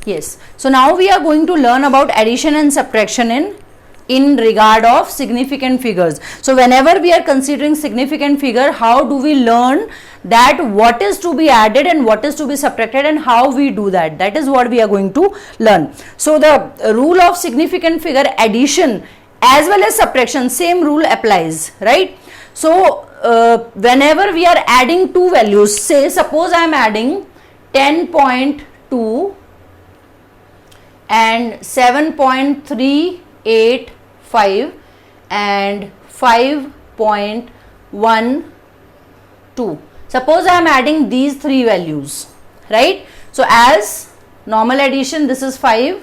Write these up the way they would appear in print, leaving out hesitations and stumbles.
Yes. So now we are going to learn about addition and subtraction in regard of significant figures. So whenever we are considering significant figure, how do we learn that what is to be added and what is to be subtracted and how we do that? That is what we are going to learn. So the rule of significant figure addition as well as subtraction, same rule applies, right? So whenever we are adding two values, say suppose I am adding 10.2 and 7.385 and 5.12. Suppose I am adding these three values, right? So as normal addition, this is 5,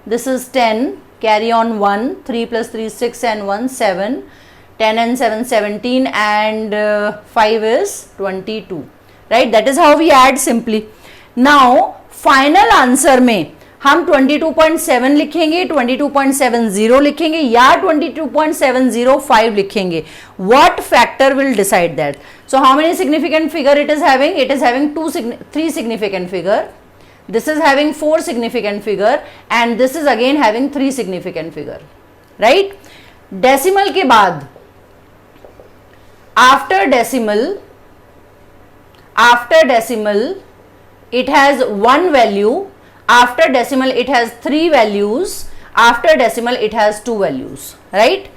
this is 10, carry on 1, 3 plus 3 is 6 and 1 7, 10 and 7 17 and 5 is 22, right? That is how we add simply. Now final answer में हम 22.7 लिखेंगे, 22.70 लिखेंगे या 22.705 लिखेंगे. What factor will decide that? So how many significant figure it is having? It is having three significant figure. This is having 4 significant figure and this is again having 3 significant figure, right? Decimal के बाद, after decimal it has one value. After decimal it has 3 values, after decimal it has 2 values, right?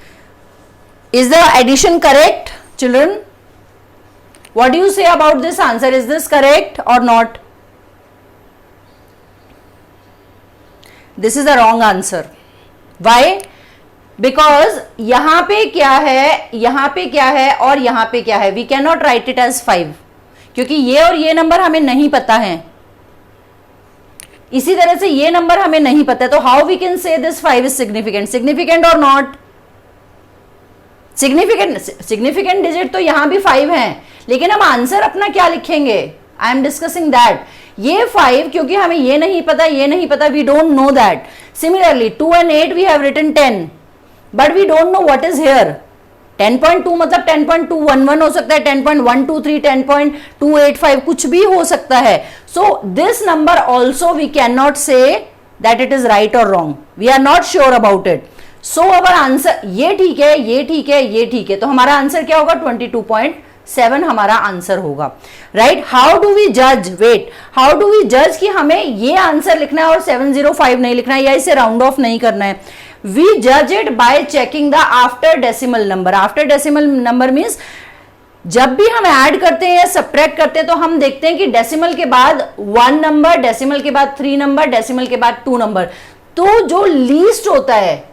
Is the addition correct, children? What do you say about this answer? Is this correct or not? This is the wrong answer. Why? Because यहाँ पे क्या है, यहाँ पे क्या है और यहाँ पे क्या है. We cannot write it as 5 क्योंकि ये और ये नंबर हमें नहीं पता है. इसी तरह से ये नंबर हमें नहीं पता है, तो how we can say this 5 is significant और नॉट सिग्निफिकेंट डिजिट तो यहां भी 5 है, लेकिन हम आंसर अपना क्या लिखेंगे? I am discussing that. ये 5 क्योंकि हमें ये नहीं पता, we don't know that. Similarly 2 and 8 we have written 10 but we don't know what is here. 10.2 मतलब 10.211 हो सकता है, 10.123, 10.285 कुछ भी हो सकता है. So this number also we can not say that it is right और wrong. We are not sure about it. So our answer ये ठीक है, ये ठीक है, ये ठीक है, तो हमारा आंसर क्या होगा? 22.7 हमारा आंसर होगा, राइट? हाउ डू वी जज? वेट, हाउ डू वी जज कि हमें ये आंसर लिखना है और 705 नहीं लिखना है या इसे राउंड ऑफ नहीं करना है? We judge it by checking the after decimal number. After decimal number means जब भी हम ऐड करते हैं या सब्ट्रैक्ट करते हैं तो हम देखते हैं कि डेसिमल के बाद 1 नंबर, डेसिमल के बाद 3 नंबर, डेसिमल के बाद 2 नंबर. तो जो लीस्ट होता है,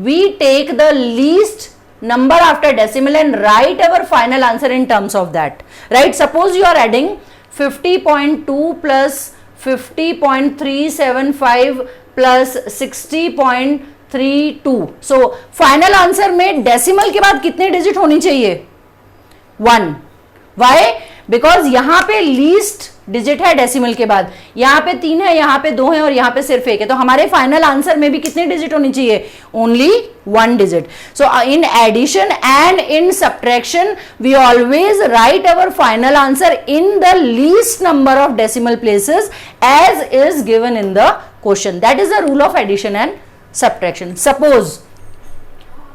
we take the least number after decimal and write our final answer in terms of that, right? Suppose you are adding 50.2 plus 50.375 plus 60.32. So final answer में decimal के बाद कितने डिजिट होनी चाहिए? 1. वाई? बिकॉज यहां पे लीस्ट डिजिट है decimal के बाद, यहां पे 3 है, यहां पे 2 है और यहां पे सिर्फ 1 है. तो हमारे फाइनल आंसर में भी कितने डिजिट होनी चाहिए? Only 1 digit. So in addition and in subtraction we always write our final answer in the least number of decimal places as is given in the question. That is the rule of addition and subtraction. Suppose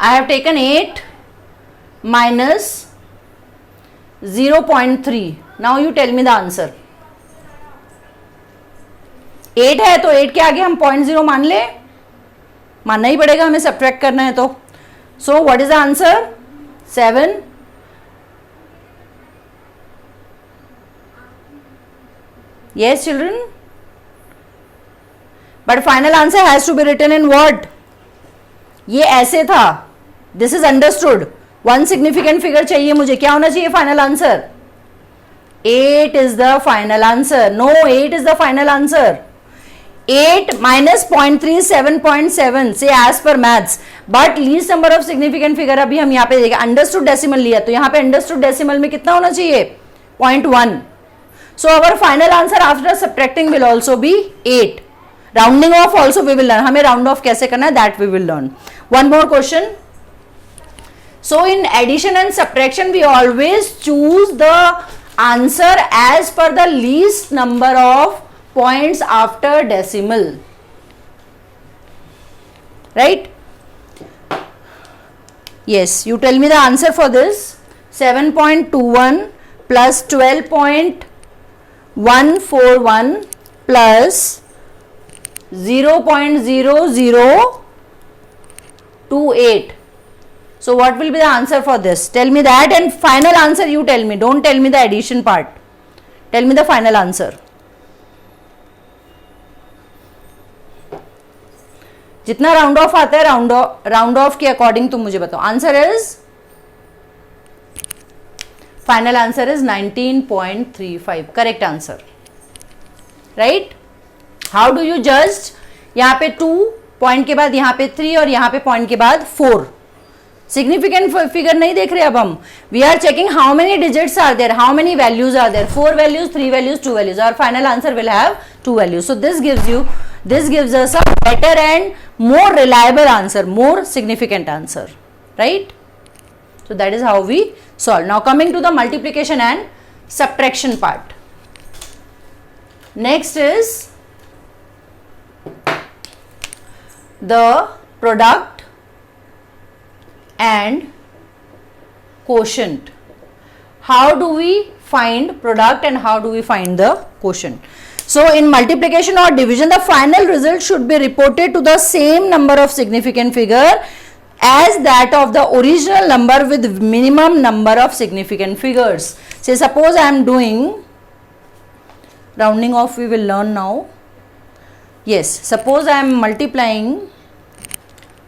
I have taken 8 minus 0.3. Now you tell me the answer. 8 है तो 8 के आगे हम 0.0 मान ले, मानना ही पड़ेगा, हमें सब्ट्रैक्ट करना है तो. So what is the answer? 7. Yes children? But final answer has to be written in what? ये ऐसे था, this is understood. 1 significant figure चाहिए मुझे, क्या होना चाहिए final answer? 8 is the final answer. No, 8 is the final answer. 8 minus 0.37.7 से as per maths, but least number of significant figure अभी हम यहाँ पे देखें. अंडरस्टूड डेसिमल लिया तो यहाँ पे अंडरस्टूड डेसिमल में कितना होना चाहिए? 0.1. So our final answer after subtracting will also be 8. Rounding off also we will learn. हमें राउंड ऑफ कैसे करना है that we will learn. One more question. So in addition and subtraction we always choose the answer as per the least number of points after decimal, right? Yes, you tell me the answer for this. 7.21 plus 12.141 plus 0.0028. So what will be the answer for this? Tell me that, and final answer you tell me. Don't tell me the addition part. Tell me the final answer. जितना round of आता है round of के according तुम मुझे बताओ. Answer is, final answer is 19.35. Correct answer, right? How do you just? यहां पे 2 point के बाद यहां पे 3 और यहां पे पॉइंट के बाद 4. सिग्निफिकेंट फिगर नहीं देख रहे अब हम. We are checking how many digits are there, how many values are there. 4 values, 3 values, 2 values. और final answer will have 2 values. So this gives us a better and more reliable answer, more significant answer, right? So that is how we solve. Now coming to the multiplication and subtraction part. Next is the product and quotient. How do we find product and how do we find the quotient? So in multiplication or division, the final result should be reported to the same number of significant figure as that of the original number with minimum number of significant figures. Say suppose I am doing rounding off, we will learn now. Yes, suppose I am multiplying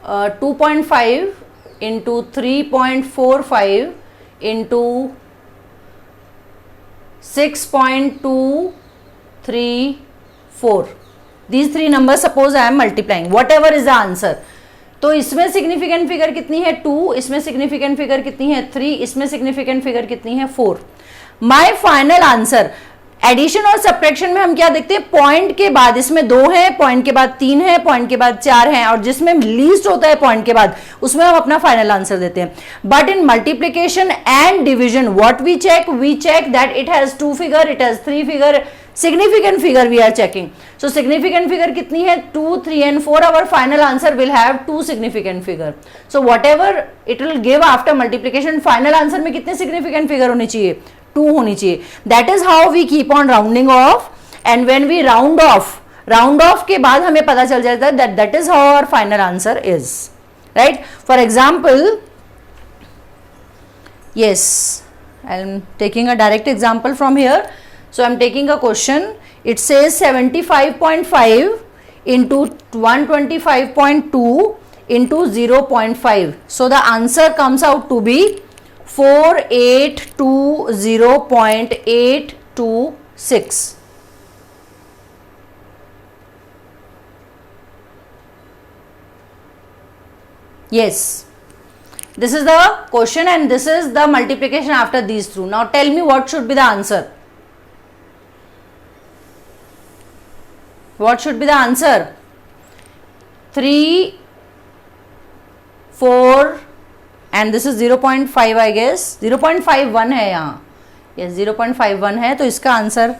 2.5 into 3.45 into 6.234. These three numbers suppose I am multiplying. Whatever is the answer. तो इसमें significant figure कितनी है 2, इसमें significant figure कितनी है 3, इसमें significant figure कितनी है 4. My final answer. एडिशन और सब्ट्रैक्शन में हम क्या देखते हैं, पॉइंट के बाद इसमें 2 है, पॉइंट के बाद 3 है, पॉइंट के बाद 4 है, और जिसमें लीस्ट होता है पॉइंट के बाद उसमें हम अपना फाइनल आंसर देते हैं. But in multiplication and division what we check that it has 2 figure, it has 3 figure. significant figure we are checking. So significant figure कितनी है 2, 3 and 4. Our final answer will have 2 significant figure. So whatever it will give after multiplication, final answer में कितने significant figure होनी चाहिए, 2 होनी चाहिए. That is how we keep on rounding off, and when we round off के बाद हमें पता चल जाता है that is how our final answer is, right? For example, yes, I am taking a direct example from here. So I am taking a question. It says 75.5 into 125.2 into 0.5. So the answer comes out to be 4820.826. Yes, this is the question and this is the multiplication after these two. Now tell me what should be the answer. What should be the answer? 3, 4 and this is 0.5 I guess. 0.51 है यहाँ. Yes, 0.51 है. तो इसका answer,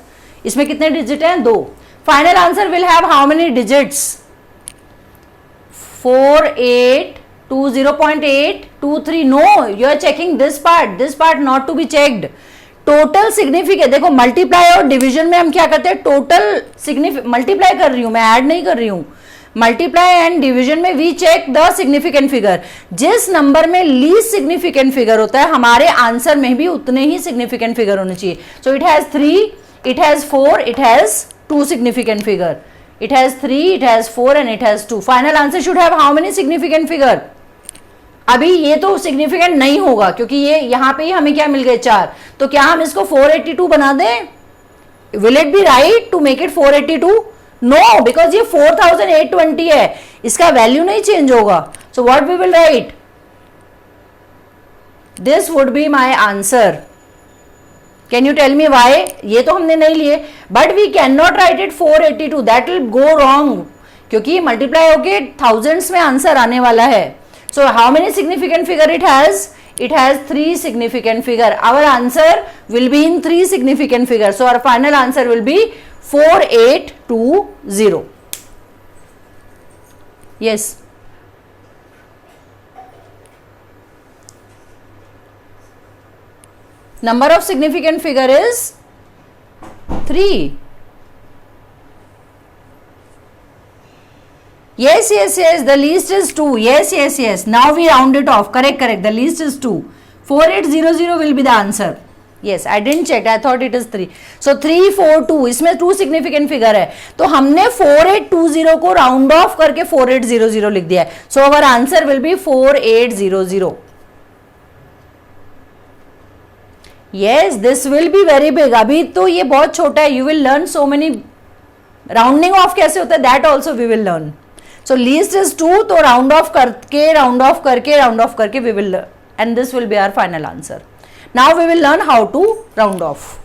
इसमें कितने digit हैं 2. Final answer will have how many digits 4, 8, 2, 0.8, 2, 3. No, you are checking this part not to be checked. Total significant देखो, multiply और डिवीजन में हम क्या करते हैं, टोटल मल्टीप्लाई कर रही हूं मैं, ऐड नहीं कर रही हूं. मल्टीप्लाई एंड डिवीजन में we check the significant figure. जिस नंबर में लीस्ट सिग्निफिकेंट फिगर होता है हमारे आंसर में भी उतने ही सिग्निफिकेंट फिगर होने चाहिए. So it has 3, it has 4, it has 2 significant figure. It has 3, it has 4 and it has 2. Final answer should have how many significant figure. अभी ये तो सिग्निफिकेंट नहीं होगा क्योंकि ये यहाँ पे ही हमें क्या मिल गए 4. तो क्या हम इसको 482 बना दें? Will it be right to make it 482? No, because ये 4820 है, इसका वैल्यू नहीं चेंज होगा. So what we will write, this would be my answer. Can you tell me why? ये तो हमने नहीं लिए, but we can not write it 482, that will go wrong क्योंकि मल्टीप्लाई होके थाउजेंड्स में आंसर आने वाला है. So how many significant figure it has? It has 3 significant figure. Our answer will be in 3 significant figure. So our final answer will be 4820. Yes. Number of significant figure is 3. Yes, the least is 2. Yes. Now we round it off. Correct. The least is 2. 4800 will be the answer. Yes, I didn't check. I thought it is 3. So 342. इसमें 2 significant figure है, तो हमने 4820 को round off करके 4800 लिख दिया है. So our answer will be 4800. Yes, this will be very big. अभी तो ये बहुत छोटा है. You will learn so many. Rounding off कैसे होता है, that also we will learn. So least is 2, तो round off करके we will learn, and this will be our final answer. Now we will learn how to round off.